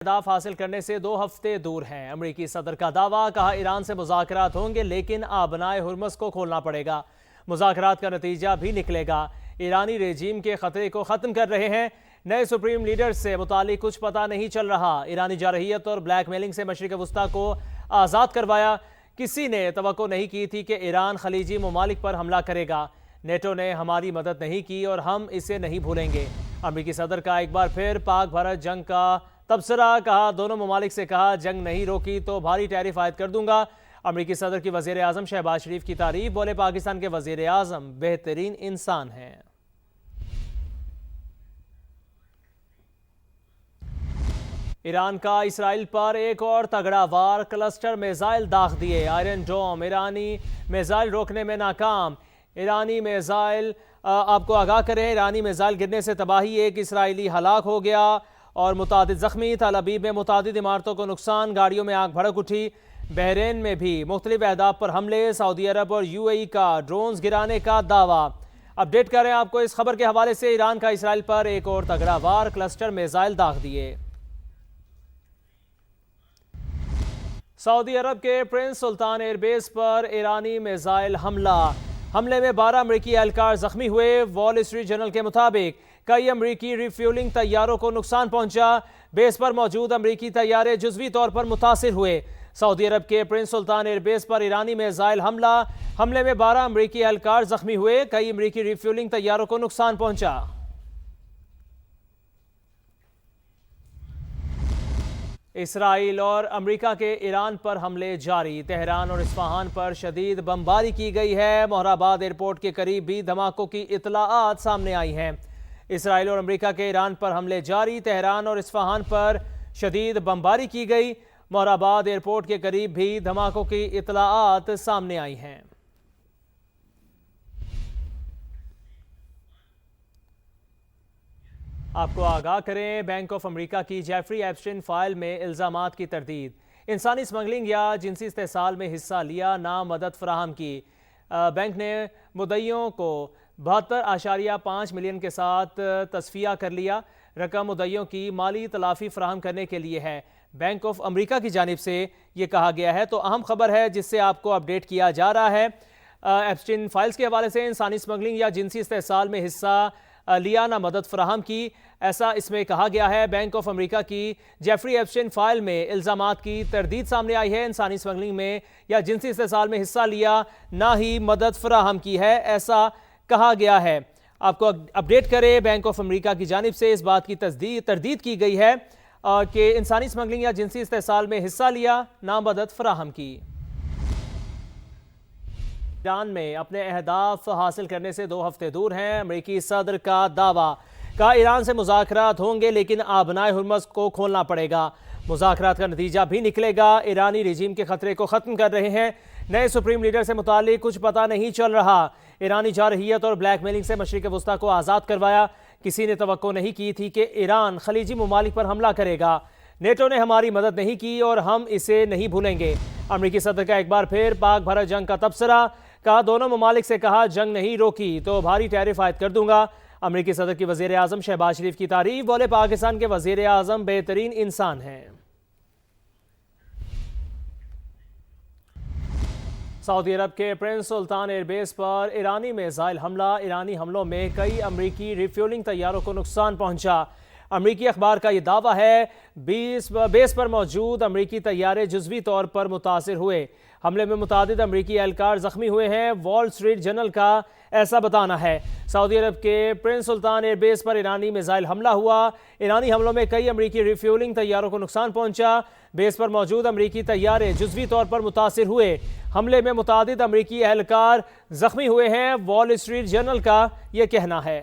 अहदाफ हासिल करने से 2 हफ्ते दूर हैं। अमरीकी सदर का दावा, कहा ईरान से मुज़ाकरात होंगे लेकिन आबनाए हुर्मुज़ को खोलना पड़ेगा। मुज़ाकरात का नतीजा भी निकलेगा। ईरानी रेजीम के खतरे को ख़त्म कर रहे हैं। नए सुप्रीम लीडर से मुतालिक कुछ पता नहीं चल रहा। ईरानी जारहियत और ब्लैकमेलिंग से मशरिक़ वस्ता को आज़ाद करवाया। किसी ने तवक्को नहीं की थी कि ईरान खलीजी ममालिक पर हमला करेगा। नेटो ने हमारी मदद नहीं की और हम इसे नहीं भूलेंगे। अमरीकी सदर का एक बार फिर पाक भारत जंग का तबसरा, कहा दोनों ममालिक से कहा जंग नहीं रोकी तो भारी टैरिफ आयद कर दूंगा। अमरीकी सदर की वज़ीर आज़म शहबाज शरीफ की तारीफ, बोले पाकिस्तान के वज़ीर आज़म बेहतरीन इंसान हैं। ईरान का इसराइल पर एक और तगड़ा वार, क्लस्टर मिसाइल दाग दिए। आयरन डोम ईरानी मिसाइल रोकने में नाकाम। ईरानी मिसाइल आपको आगाह करें, ईरानी मिसाइल गिरने से तबाही, एक इसराइली हलाक हो गया और मुतादिद जख्मी। तल अबीब में मुतादिद इमारतों को नुकसान, गाड़ियों में आग भड़क उठी। बहरीन में भी मुख्तलिफ अहदाफ पर हमले, सऊदी अरब और UAE का ड्रोन्स गिराने का दावा। अपडेट करें आपको इस खबर के हवाले से, ईरान का इसराइल पर एक और तगड़ा वार, क्लस्टर मिसाइल दाग दिए। सऊदी अरब के प्रिंस सुल्तान एयरबेस पर ईरानी मिसाइल हमले में 12 अमरीकी एहलकार जख्मी हुए। वॉल स्ट्रीट जर्नल के मुताबिक कई अमरीकी रिफ्यूलिंग तैयारों को नुकसान पहुंचा। बेस पर मौजूद अमरीकी तैयारे जुज़वी तौर पर मुतासिर हुए। सऊदी अरब के प्रिंस सुल्तान एयरबेस पर ईरानी मिसाइल हमले में 12 अमरीकी एहलकार जख्मी हुए। कई अमरीकी रिफ्यूलिंग तैयारों को नुकसान पहुंचा। इसराइल और अमेरिका के ईरान पर हमले जारी। तेहरान और इस्फहान पर शदीद बमबारी की गई है। मोहराबाद एयरपोर्ट के करीब भी धमाकों की इत्तलाआत सामने आई हैं। इसराइल और अमेरिका के ईरान पर हमले जारी। तेहरान और इस्फहान पर शदीद बमबारी की गई। मोहराबाद एयरपोर्ट के करीब भी धमाकों की इत्तलाआत सामने आई हैं। आपको आगाह करें, बैंक ऑफ अमेरिका की जेफरी एप्स्टीन फाइल में इल्जामात की तरदीद। इंसानी स्मगलिंग या जिनसी इस्तेसाल में हिस्सा लिया, ना मदद फराहम की। बैंक ने मुद्दइयों को 72.5 मिलियन के साथ तस्फिया कर लिया। रकम मुद्दइयों की माली तलाफी फराहम करने के लिए है। बैंक ऑफ अमेरिका की जानिब से ये कहा गया है। तो अहम खबर है जिससे आपको अपडेट किया जा रहा है। एप्स्टीन फाइल्स के हवाले से, इंसानी स्मगलिंग या जिनसी इस्तेसाल में हिस्सा लिया, ना मदद फराहम की, ऐसा इसमें कहा गया है। बैंक ऑफ अमेरिका की जेफरी एप्स्टीन फाइल में इल्जामात की तरदीद सामने आई है। इंसानी स्मगलिंग में या जिनसी इस्तेसाल में हिस्सा लिया, ना ही मदद फराहम की है, ऐसा कहा गया है। आपको अपडेट करें, बैंक ऑफ अमेरिका की जानिब से इस बात की तरदीद की गई है कि इंसानी स्मगलिंग या जिनसी इस्तेसाल में हिस्सा लिया, ना मदद फराहम की। ईरान में अपने अहदाफ हासिल करने से 2 हफ्ते दूर हैं। अमरीकी सदर का दावा, कहा ईरान से मुज़ाकरात होंगे लेकिन आबनाए हुर्मुज़ को खोलना पड़ेगा। मुज़ाकरात का नतीजा भी निकलेगा। ईरानी रेजीम के खतरे को ख़त्म कर रहे हैं। नए सुप्रीम लीडर से मुतालिक कुछ पता नहीं चल रहा। ईरानी जारहियत और ब्लैकमेलिंग से मशरिक़ वस्ता को आज़ाद करवाया। किसी ने तवक्को नहीं की थी कि ईरान खलीजी ममालिक पर हमला करेगा। नेटो ने हमारी मदद नहीं की और हम इसे नहीं भूलेंगे। अमरीकी सदर का एक बार फिर पाक भारत जंग का तबसरा, कहा दोनों ममालिक से कहा जंग नहीं रोकी तो भारी टैरिफ आयद कर दूंगा। अमरीकी सदर की वज़ीर आज़म शहबाज शरीफ की तारीफ, बोले पाकिस्तान के वज़ीर आज़म बेहतरीन इंसान हैं। सऊदी अरब के प्रिंस सुल्तान एयरबेस पर ईरानी मिसाइल हमला। ईरानी हमलों में कई अमरीकी रिफ्यूलिंग तैयारों को नुकसान पहुंचा। अमरीकी अखबार का यह दावा है, बेस पर मौजूद अमरीकी तैयारे जुज़वी तौर पर मुतासिर हुए। हमले में मुतादिद अमरीकी एहलकार जख्मी हुए हैं। वॉल स्ट्रीट जर्नल का ऐसा बताना है। सऊदी अरब के प्रिंस सुल्तान एयरबेस पर ईरानी मिसाइल हमला हुआ। ईरानी हमलों में कई अमरीकी रिफ्यूलिंग तैयारों को नुकसान पहुंचा। बेस पर मौजूद अमरीकी तैयारे जुज़वी तौर पर मुतासिर हुए। हमले में मुतादिद अमरीकी एहलकार जख्मी हुए हैं। वॉल स्ट्रीट जर्नल का यह कहना है।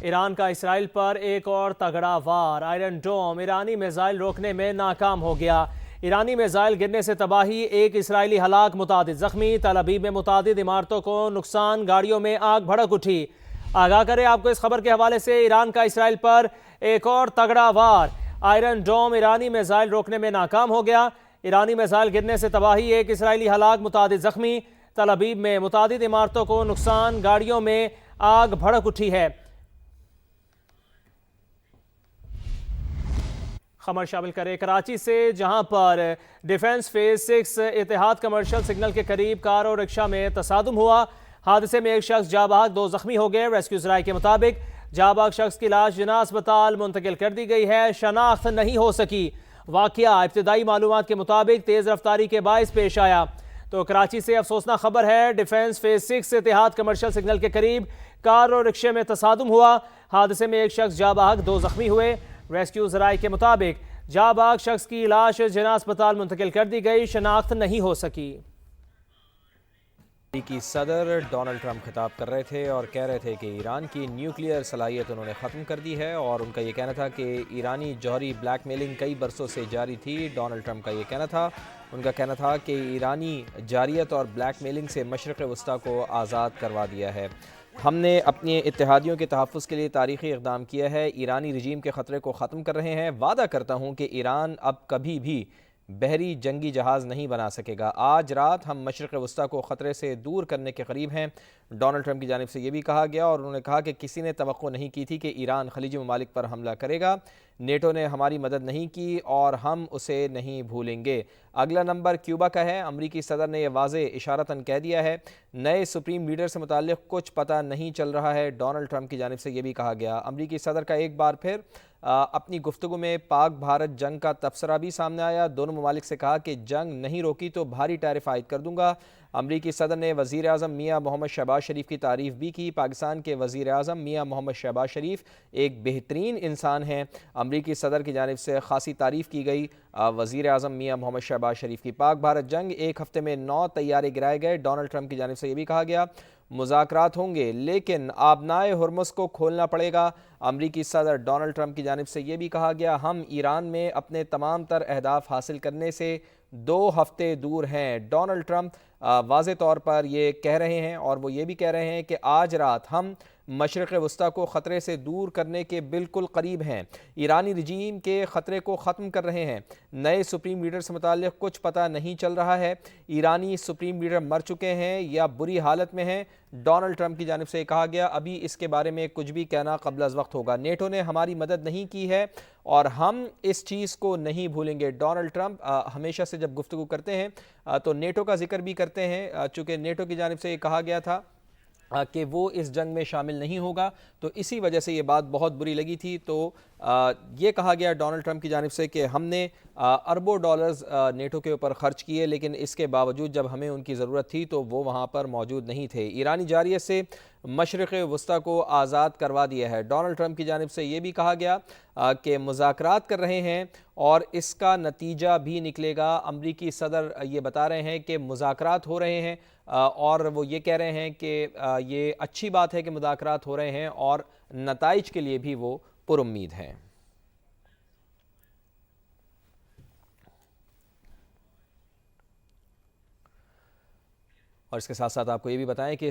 ईरान का इसराइल पर एक और तगड़ा वार, आयरन डोम ईरानी मिसाइल रोकने में नाकाम हो गया। ईरानी मिसाइल गिरने से तबाही, एक इसराइली हलाक, मुतादिद जख्मी। तल अबीब में मुतादिद इमारतों को नुकसान, गाड़ियों में आग भड़क उठी। आगाह करें आपको इस खबर के हवाले से, ईरान का इसराइल पर एक और तगड़ा वार, आयरन डोम ईरानी मिसाइल रोकने में नाकाम हो गया। ईरानी मिसाइल गिरने से तबाही, एक इसराइली हलाक, मुतादिद जख्मी। तल अबीब में मुतादिद इमारतों को नुकसान, गाड़ियों में आग भड़क उठी है। खबर शामिल करें कराची से, जहां पर डिफेंस फेज 6 इतिहाद कमर्शियल सिग्नल के करीब कार और रिक्शा में तसादुम हुआ। हादसे में एक शख्स जाबाग, 2 जख्मी हो गए। रेस्क्यू जराये के मुताबिक जाबाग शख्स की लाश जिना अस्पताल मुंतकिल कर दी गई है। शनाख्त नहीं हो सकी। वाकया इब्तिदाई मालूमात के मुताबिक तेज रफ्तारी के बायस पेश आया। तो कराची से अफसोसनाक खबर है, डिफेंस फेज 6 इतिहाद कमर्शियल सिग्नल के करीब कार और रिक्शे में तसादुम हुआ। हादसे में एक शख्स जाबाग, 2 जख्मी हुए। रेस्क्यू जराये के मुताबिक जाबाग शख्स की लाश जिना अस्पताल मुंतकिल कर दी गई। शनाख्त नहीं हो सकी। अमेरिकी सदर डोनाल्ड ट्रंप खिताब कर रहे थे और कह रहे थे कि ईरान की न्यूक्लियर सलाहियत उन्होंने ख़त्म कर दी है, और उनका ये कहना था कि ईरानी जौहरी ब्लैकमेलिंग कई बरसों से जारी थी। डोनाल्ड ट्रंप का ये कहना था, उनका कहना था कि ईरानी जारियत और ब्लैकमेलिंग से मशरक़ वस्ता को आज़ाद करवा दिया है। हमने अपने इत्तेहादियों के तहफ़्फ़ुज़ के लिए तारीख़ी इक़दाम किया है, ईरानी रजीम के ख़तरे को ख़त्म कर रहे हैं। वादा करता हूँ कि ईरान अब कभी भी बहरी जंगी जहाज़ नहीं बना सकेगा। आज रात हम मशरक़ वस्ता को ख़तरे से दूर करने के करीब हैं। डोनाल्ड ट्रंप की जानिब से ये भी कहा गया, और उन्होंने कहा कि किसी ने तवक्को नहीं की थी कि ईरान खलीजी ममालिक पर हमला करेगा। नेटो ने हमारी मदद नहीं की और हम उसे नहीं भूलेंगे। अगला नंबर क्यूबा का है। अमरीकी सदर ने यह वाज़े इशारतन कह दिया है, नए सुप्रीम लीडर से मुताल्लिक़ कुछ पता नहीं चल रहा है। डोनाल्ड ट्रंप की जानिब से यह भी कहा गया। अमरीकी सदर का एक बार फिर अपनी गुफ्तगू में पाक भारत जंग का तबसरा भी सामने आया। दोनों ममालिक से कहा कि जंग नहीं रोकी तो भारी टैरिफ आयद कर दूंगा। अमरीकी सदर ने वज़ीर आज़म मियाँ मोहम्मद शहबाज शरीफ की तारीफ़ भी की। पाकिस्तान के वज़ीर आज़म मियाँ मोहम्मद शहबाज शरीफ एक बेहतरीन इंसान हैं। अमरीकी सदर की जानिब से ख़ासी तारीफ़ की गई वज़ीर आज़म मियाँ मोहम्मद शहबाज शरीफ की। पाक भारत जंग, एक हफ़्ते में 9 तैयारे गिराए गए। डोनाल्ड ट्रंप की जानिब से यह भी कहा गया, मुज़ाकरात होंगे लेकिन आबनाए हुर्मुज़ को खोलना पड़ेगा। अमरीकी सदर डोनाल्ड ट्रंप की जानिब से यह भी कहा गया, हम ईरान में अपने तमाम तर अहदाफ हासिल करने से 2 हफ्ते दूर हैं। डोनाल्ड ट्रंप वाज़े तौर पर ये कह रहे हैं, और वो ये भी कह रहे हैं कि आज रात हम मशरक़ वस्ता को ख़तरे से दूर करने के बिल्कुल करीब हैं। ईरानी रजीम के ख़तरे को ख़त्म कर रहे हैं। नए सुप्रीम लीडर से मुताल्लिक़ कुछ पता नहीं चल रहा है। ईरानी सुप्रीम लीडर मर चुके हैं या बुरी हालत में हैं। डोनाल्ड ट्रंप की जानिब से कहा गया, अभी इसके बारे में कुछ भी कहना क़ब्ल अज़ वक्त होगा। नेटो ने हमारी मदद नहीं की है और हम इस चीज़ को नहीं भूलेंगे। डोनाल्ड ट्रंप हमेशा से जब गुफ्तगू करते हैं तो नेटो का जिक्र भी करते हैं, चूँकि नेटो की जानिब से ये कहा गया था कि वो इस जंग में शामिल नहीं होगा, तो इसी वजह से ये बात बहुत बुरी लगी थी। तो ये कहा गया डोनाल्ड ट्रंप की जानिब से कि हमने अरबों डॉलर्स नेटो के ऊपर ख़र्च किए, लेकिन इसके बावजूद जब हमें उनकी ज़रूरत थी तो वो वहाँ पर मौजूद नहीं थे। ईरानी जारियत से मशरक़ वस्ता को आज़ाद करवा दिया है। डोनाल्ड ट्रंप की जानिब से ये भी कहा गया कि मुज़ाकरात कर रहे हैं और इसका नतीजा भी निकलेगा। अमरीकी सदर ये बता रहे हैं कि मुज़ाकरात हो रहे हैं, और वो ये कह रहे हैं कि ये अच्छी बात है कि मुज़ाकरात हो रहे हैं और नताइज के लिए भी वो पुरुम्मीद हैं। और इसके साथ साथ आपको ये भी बताएं कि